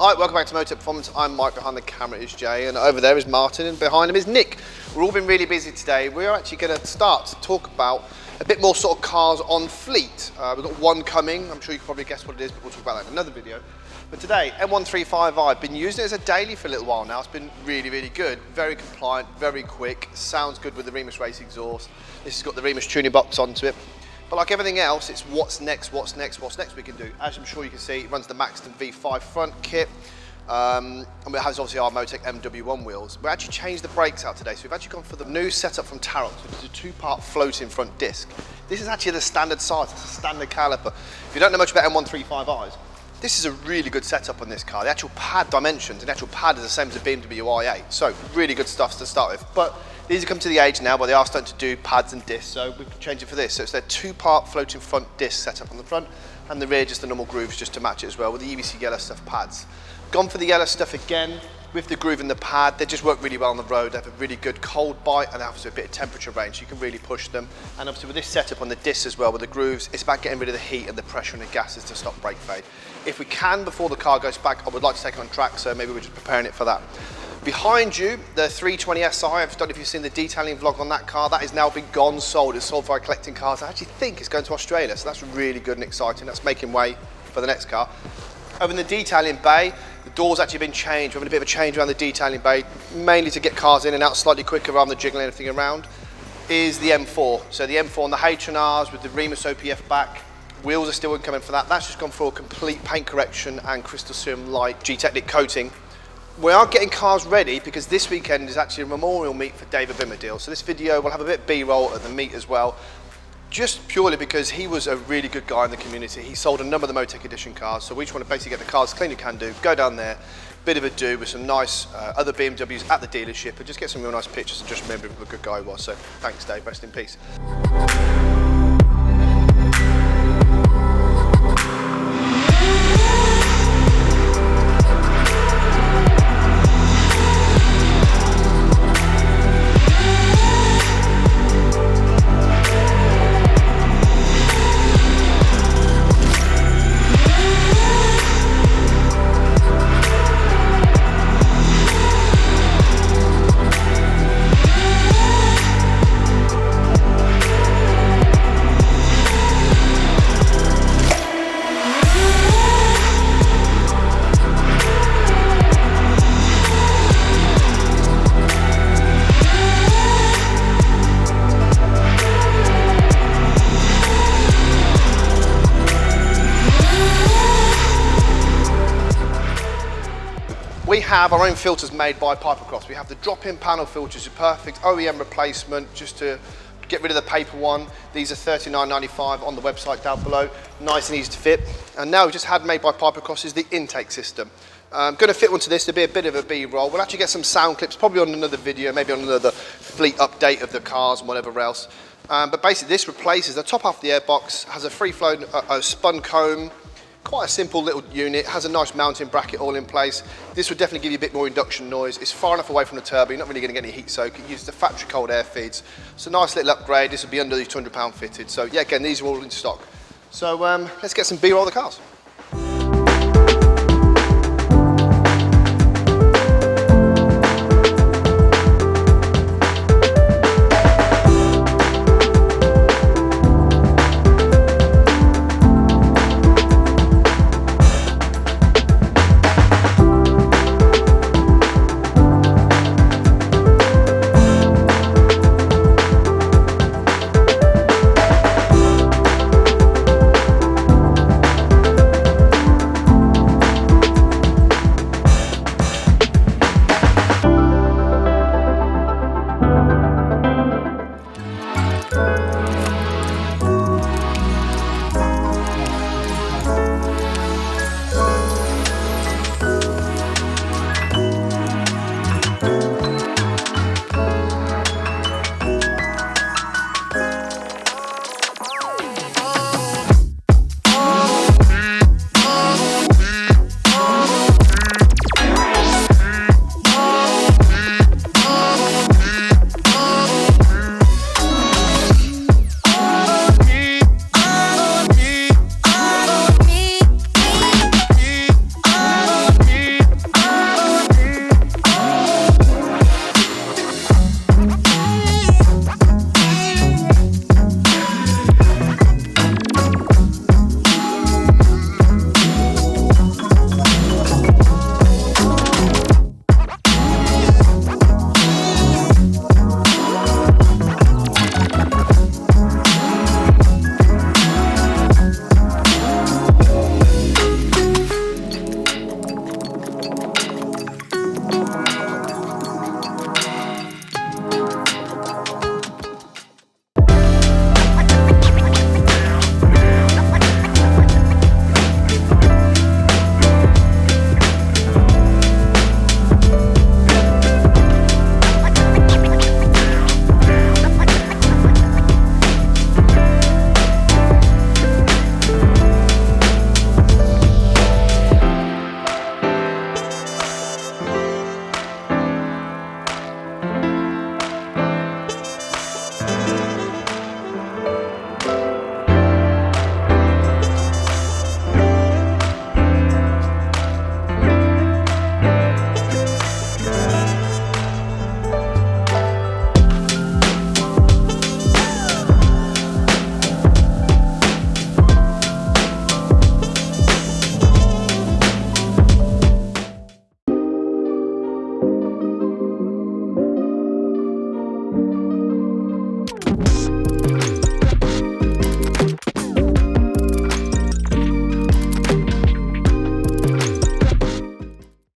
Hi, welcome back to Motech Performance. I'm Mike, behind the camera is Jay, and over there is Martin, and behind him is Nick. We've all been really busy today. We're actually going to start to talk about a bit more sort of cars on fleet. We've got one coming, I'm sure you can probably guess what it is, but we'll talk about that in another video. But today, M135i, I've been using it as a daily for a little while now. It's been really, really good. Very compliant, very quick, sounds good with the Remus Race exhaust. This has got the Remus tuning box onto it. But like everything else, it's what's next we can do. As I'm sure you can see, it runs the Maxton V5 front kit. And it has obviously our Motech M1 wheels. We actually changed the brakes out today, so we've actually gone for the new setup from Tarox, which is a two-part floating front disc. This is actually the standard size, it's a standard caliper. If you don't know much about M135i's, this is a really good setup on this car. The actual pad dimensions, the actual pad is the same as a BMW i8, so really good stuff to start with. But these have come to the age now where they are starting to do pads and discs, so we've changed it for this. So it's their two-part floating front disc setup on the front, and the rear just the normal grooves just to match it as well with the EBC Yellow Stuff pads. Gone for the Yellow Stuff again with the groove in the pad. They just work really well on the road. They have a really good cold bite and they have a bit of temperature range, so you can really push them. And obviously with this setup on the discs as well, with the grooves, it's about getting rid of the heat and the pressure and the gases to stop brake fade. If we can, before the car goes back, I would like to take it on track, so maybe we're just preparing it for that. Behind you, the 320SI, I don't know if you've seen the detailing vlog on that car, that has now been gone, sold. It's sold via collecting cars. I actually think it's going to Australia, so that's really good and exciting. That's making way for the next car. Over in the detailing bay, the door's actually been changed. We're having a bit of a change around the detailing bay, mainly to get cars in and out slightly quicker rather than jiggling anything around, is the M4. So the M4 on the H&Rs with the Remus OPF back. Wheels are still incoming for that. That's just gone for a complete paint correction and crystal serum light G-Technic coating. We are getting cars ready because this weekend is actually a memorial meet for Bimmer Deals. So this video will have a bit of B-roll at the meet as well, just purely because he was a really good guy in the community. He sold a number of the Motech Edition cars, so we just want to basically get the cars as clean as you can do, go down there, bit of a do with some nice other BMWs at the dealership, and just get some real nice pictures and just remember what a good guy he was. So thanks Dave, rest in peace. We have our own filters made by Pipercross. We have the drop-in panel filters, a perfect OEM replacement, just to get rid of the paper one. These are $39.95 on the website down below. Nice and easy to fit. And now we've just had made by Pipercross is the intake system. I'm going to fit onto this to be a bit of a B-roll. We'll actually get some sound clips, probably on another video, maybe on another fleet update of the cars and whatever else. But basically this replaces the top half of the airbox, has a free-flow spun comb. Quite a simple little unit, has a nice mounting bracket all in place. This would definitely give you a bit more induction noise. It's far enough away from the turbo, you're not really going to get any heat soak. It uses the factory cold air feeds. It's a nice little upgrade. This would be under the £200 fitted. So yeah, again, these are all in stock. So let's get some B-roll of the cars.